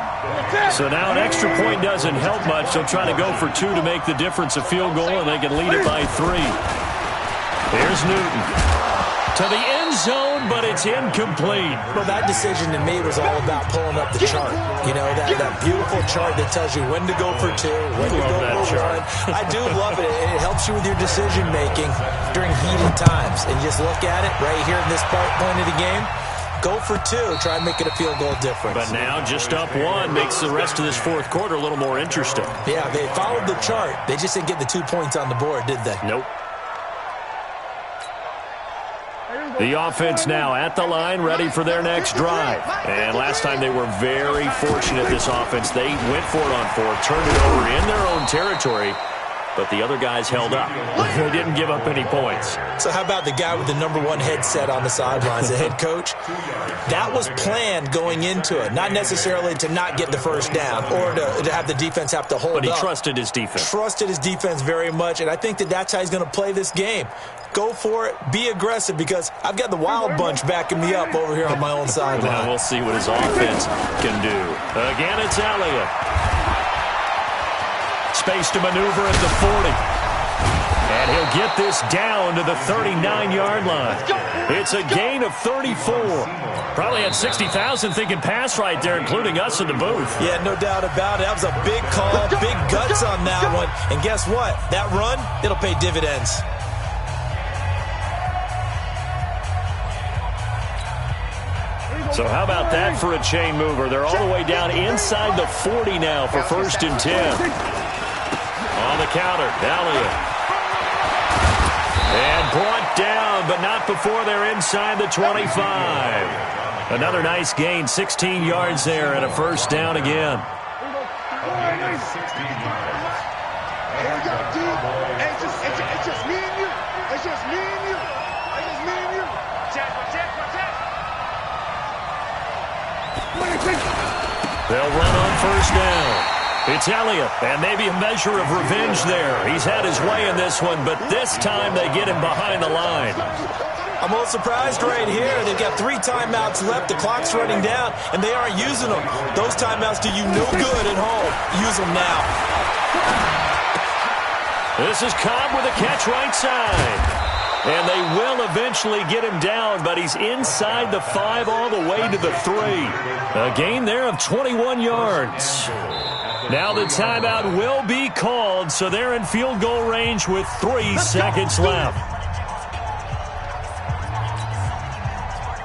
So now an extra point doesn't help much. They'll try to go for 2 to make the difference a field goal, and they can lead it by 3. Here's Newton. To the end zone, but it's incomplete. Well, that decision to me was all about pulling up the chart. You know, that beautiful chart that tells you when to go for 2, when to go for 1. I do love it. It helps you with your decision-making during heated times. And you just look at it right here in this point of the game. Go for 2. Try and make it a field goal difference. But now just up 1 makes the rest of this 4th quarter a little more interesting. Yeah, they followed the chart. They just didn't get the 2 points on the board, did they? Nope. The offense now at the line, ready for their next drive. And last time they were very fortunate, this offense. They went for it on 4th, turned it over in their own territory, but the other guys held up. They didn't give up any points. So how about the guy with the #1 headset on the sidelines, the head coach? That was planned going into it, not necessarily to not get the 1st down or to have the defense have to hold up. But he trusted his defense. Trusted his defense very much, and I think that's how he's going to play this game. Go for it. Be aggressive, because I've got the Wild Bunch backing me up over here on my own sideline. Now we'll see what his offense can do. Again, it's Elliott. Space to maneuver at the 40. And he'll get this down to the 39-yard line. It's a gain of 34. Probably had 60,000 thinking pass right there, including us in the booth. Yeah, no doubt about it. That was a big call, big guts on that one. And guess what? That run, it'll pay dividends. So how about that for a chain mover? They're all the way down inside the 40 now for 1st and 10. On the counter, Elliott. And brought down, but not before they're inside the 25. Another nice gain, 16 yards there, and a 1st down again. It's just me and you. It's just me and you. It's just me and you. Check. They'll run on 1st down. It's Elliott, and maybe a measure of revenge there. He's had his way in this one, but this time they get him behind the line. I'm a little surprised right here. They've got 3 timeouts left. The clock's running down, and they aren't using them. Those timeouts do you no good at home. Use them now. This is Cobb with a catch right side. And they will eventually get him down, but he's inside the 5 all the way to the 3. A gain there of 21 yards. Now the timeout will be called, so they're in field goal range with 3 seconds left.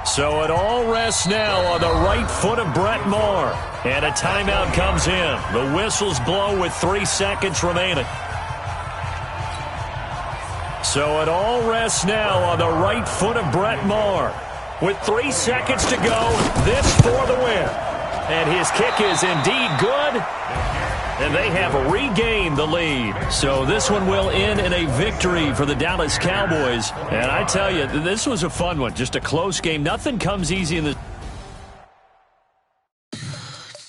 So it all rests now on the right foot of Brett Maher. And a timeout comes in. The whistles blow with 3 seconds remaining. So it all rests now on the right foot of Brett Maher. With 3 seconds to go, this for the win. And his kick is indeed good. And they have regained the lead. So this one will end in a victory for the Dallas Cowboys. And I tell you, this was a fun one. Just a close game. Nothing comes easy in the...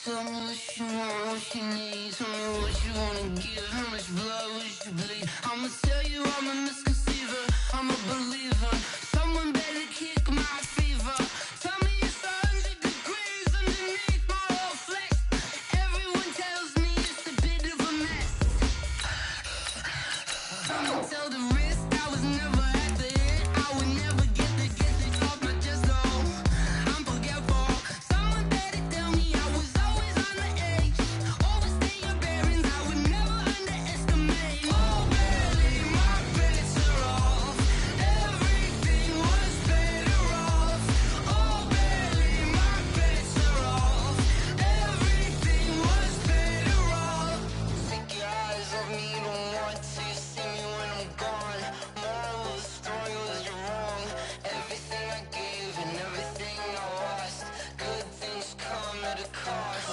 Tell me what you want, what you need. Tell me what you want to give. How much blood would you bleed? I'ma tell you I'm a misconceiver. I'm a believer. Someone better kick my fever. Tell me it's 100 degrees underneath my whole flesh. Everyone tells me it's a bit of a mess. I'ma tell the risk I was never at the end. I would never get this off my chest, though. I'm forgetful. Someone better tell me I was always on the edge. Overstay your bearings, I would never underestimate. Oh, barely, my bets are off. Everything was better off. Oh, barely, my bets are off. Everything was better off. Take your eyes off me, don't want to see me when I'm gone. Moral of the story was you're wrong. Everything I gave and everything I lost. Good things come at a cost.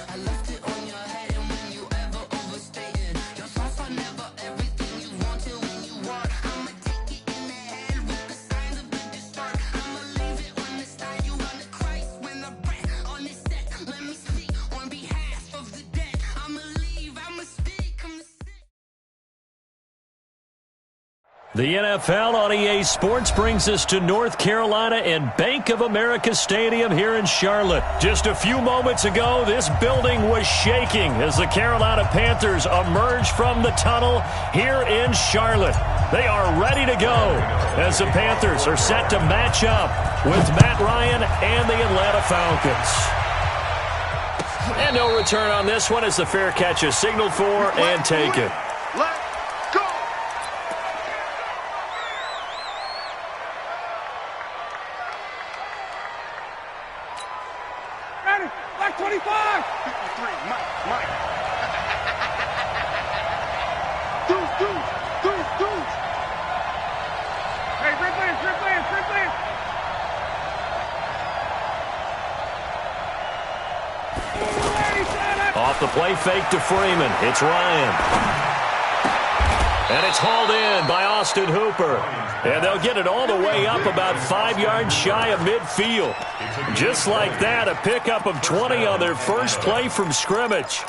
I left it on your head, and when you ever overstated, your thoughts are never everything you wanted when you want. I'ma take it in the head with the signs of the distort. I'ma leave it on the side. You on the Christ when I breath on this set. Let me speak on behalf of the dead. I'ma leave, I'ma speak, I'ma sit. The NFL on EA Sports brings us to North Carolina and Bank of America Stadium here in Charlotte. Just a few moments ago, this building was shaking as the Carolina Panthers emerged from the tunnel here in Charlotte. They are ready to go as the Panthers are set to match up with Matt Ryan and the Atlanta Falcons. And no return on this one as the fair catch is signaled for and taken. Let's go! Ready? Black 25! 53, Mike. Deuce. Hey, Ripley! Off the play fake to Freeman. It's Ryan. And it's hauled in by Austin Hooper. And they'll get it all the way up about 5 yards shy of midfield. Just like that, a pickup of 20 on their first play from scrimmage.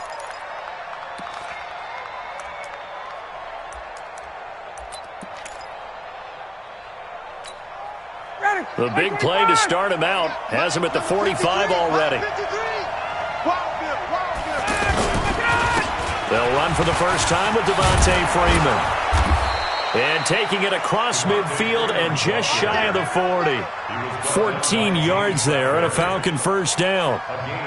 The big play to start him out has him at the 45 already. They'll run for the first time with Devontae Freeman. And taking it across midfield and just shy of the 40. 14 yards there and a Falcon first down.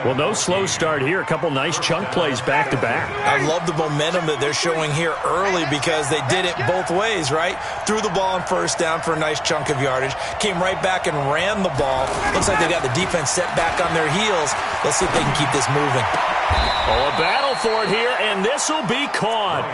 Well, no slow start here. A couple nice chunk plays back to back. I love the momentum that they're showing here early because they did it both ways, right? Threw the ball on first down for a nice chunk of yardage. Came right back and ran the ball. Looks like they got the defense set back on their heels. Let's see if they can keep this moving. Oh, a battle for it here, and this will be caught.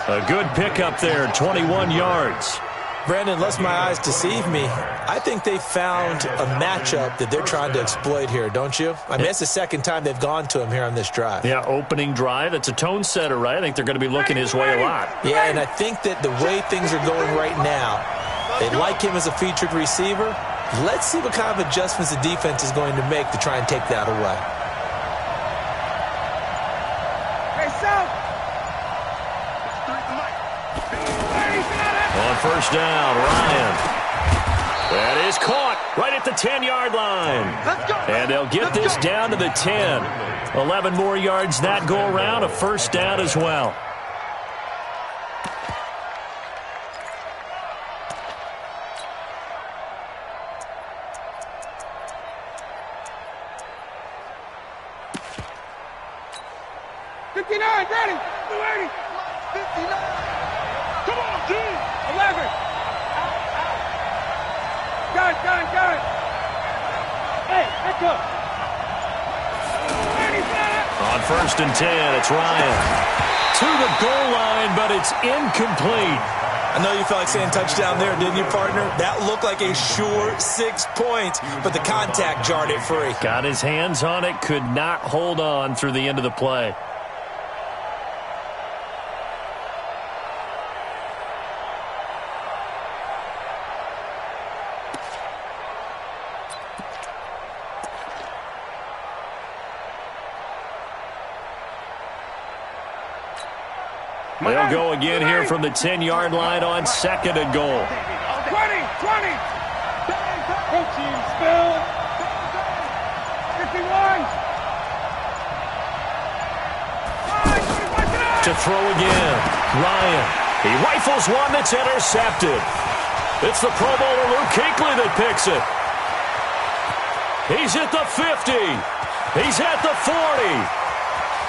A good pickup there, 21 yards. Brandon, unless my eyes deceive me, I think they found a matchup that they're trying to exploit here, don't you? I mean, it's the second time they've gone to him here on this drive. Yeah, opening drive. It's a tone setter, right? I think they're going to be looking his way a lot. Yeah, and I think that the way things are going right now, they like him as a featured receiver. Let's see what kind of adjustments the defense is going to make to try and take that away. Hey, South! On first down, Ryan. That is caught right at the 10-yard line. And they'll get this down to the 10. 11 more yards that go around, a first down as well. 59, ready. 280. 59. Come on, G. 11. Gun. Hey, back up. 35. On 1st and 10, it's Ryan. To the goal line, but it's incomplete. I know you felt like saying touchdown there, didn't you, partner? That looked like a sure 6 points, but the contact jarred it free. Got his hands on it, could not hold on through the end of the play. They'll go again here from the 10-yard line on 2nd and goal. 20. Coaching, spill. 51. To throw again. Ryan. He rifles one that's intercepted. It's the Pro Bowler Luke Kuechly that picks it. He's at the 50. He's at the 40.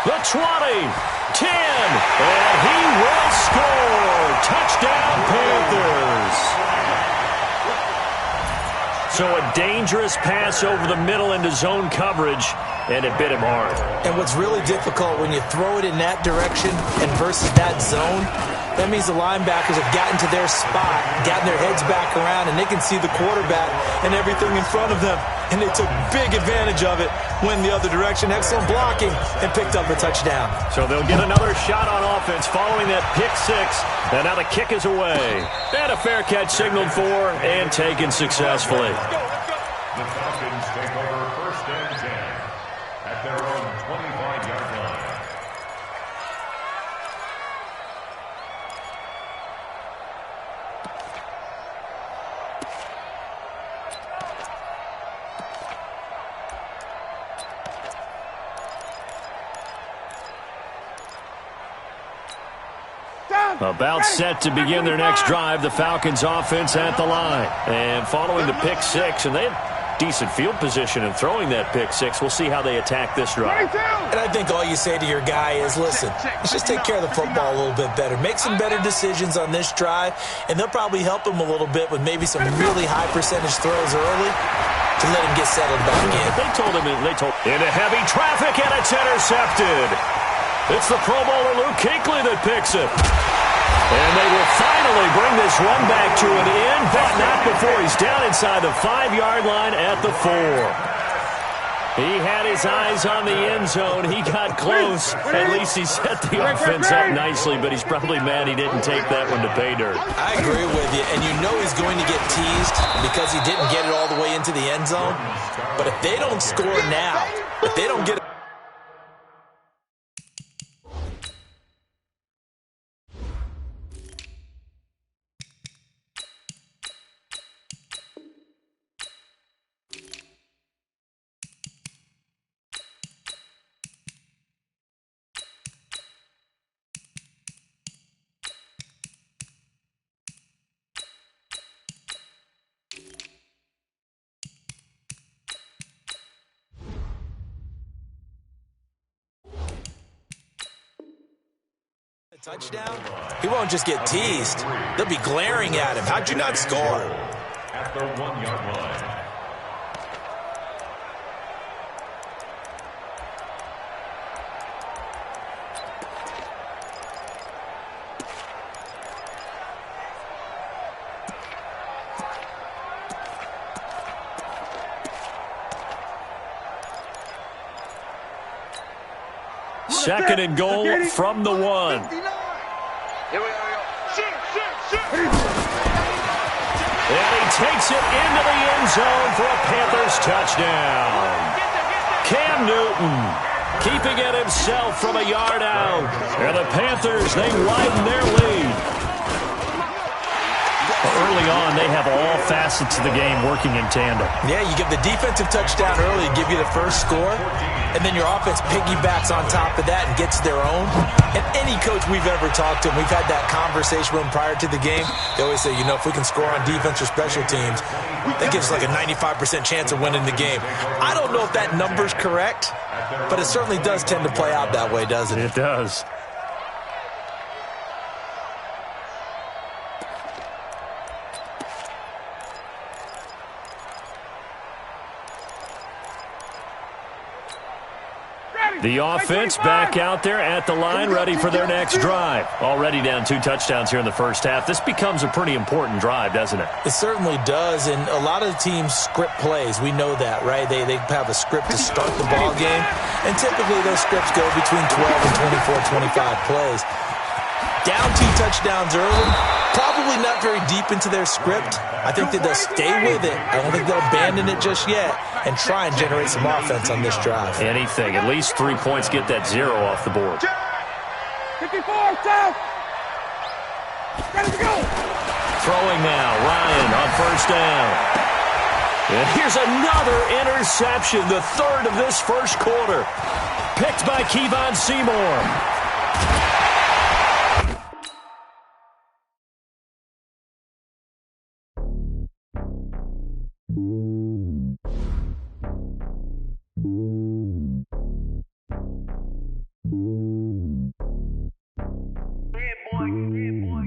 The 20. 10, and he will score. Touchdown, Panthers. So a dangerous pass over the middle into zone coverage, and it bit him hard. And what's really difficult when you throw it in that direction and versus that zone, that means the linebackers have gotten to their spot, gotten their heads back around, and they can see the quarterback and everything in front of them. And they took big advantage of it, went the other direction, excellent blocking, and picked up a touchdown. So they'll get another shot on offense following that pick six. And now the kick is away. And a fair catch signaled for and taken successfully. The Falcons take over 1st and 10 at their own 25-yard line. About set to begin their next drive, the Falcons offense at the line. And following the pick six, and they had decent field position in throwing that pick six. We'll see how they attack this drive. And I think all you say to your guy is, listen, let's just take care of the football a little bit better. Make some better decisions on this drive, and they'll probably help him a little bit with maybe some really high percentage throws early to let him get settled back in. They told him into heavy traffic, and it's intercepted. It's the Pro Bowler Luke Kuechly that picks it. And they will finally bring this run back to an end, but not before he's down inside the 5-yard line at the 4. He had his eyes on the end zone. He got close. At least he set the offense up nicely, but he's probably mad he didn't take that one to pay dirt. I agree with you, and you know he's going to get teased because he didn't get it all the way into the end zone. But if they don't score now, if they don't get it, touchdown, he won't just get teased. They'll be glaring at him. How'd you not score? At the 1-yard line. Second and goal from the 1. Here we go. And he takes it into the end zone for a Panthers touchdown. Cam Newton keeping it himself from a yard out. And the Panthers, they widen their lead. Early on, they have all facets of the game working in tandem. Yeah, you give the defensive touchdown early, give you the first score, and then your offense piggybacks on top of that and gets their own. And any coach we've ever talked to, and we've had that conversation with them prior to the game, they always say, if we can score on defense or special teams, that gives us like a 95% chance of winning the game. I don't know if that number's correct, but it certainly does tend to play out that way, doesn't it? It does. The offense back out there at the line, ready for their next drive. Already down 2 touchdowns here in the first half. This becomes a pretty important drive, doesn't it? It certainly does, and a lot of teams script plays. We know that, right? They have a script to start the ball game, and typically those scripts go between 12 and 24, 25 plays. Down 2 touchdowns early, probably not very deep into their script. I think that they'll stay with it. I don't think they'll abandon it just yet and try and generate some offense on this drive. Anything. At least 3 points, get that 0 off the board. 54, south. Ready to go. Throwing now, Ryan on first down. And here's another interception, the 3rd of this first quarter. Picked by Kevon Seymour.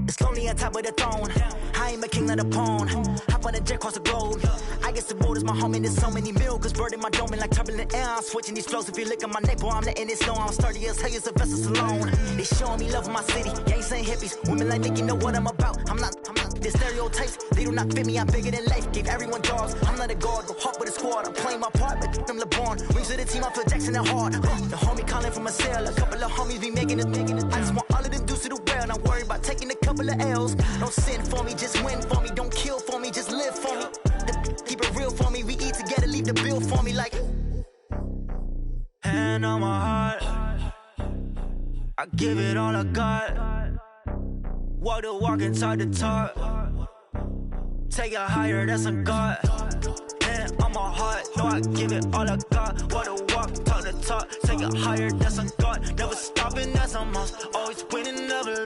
It's lonely on top of the throne. I ain't a king of the pawn. Hop on a jet across the globe. I guess the road is my home and there's so many milkers bird in my dome and like turbulent air. I'm switching these flows. If you look at my neck, boy, I'm letting it slow. I'm sturdy as hell as a vessel alone. They showing me love in my city. Gangs ain't hippies. Women like think you know what I'm about. I'm not the stereotypes. They do not fit me. I'm bigger than life. Gave everyone jobs. I'm not a guard. Go hard with a squad. I'm playing my part, but them LeBron. Rings to the team. I feel Jackson and hard. The homie calling from a cell. A couple of homies be making it. I just want all of them dudes to do well. Not worry about taking a couple of L's. Don't sin for me, just win for me. Don't kill for me, just live for me. Keep it real for me. We eat together, leave the bill for me like. Hand on my heart, I give it all I got. Walk the walk inside the talk. Take it higher, that's a God. Hand on my heart, no, I give it all I got. Walk the walk, talk the talk. Take it higher, that's a God. Never stopping, that's a must. Always winning, never.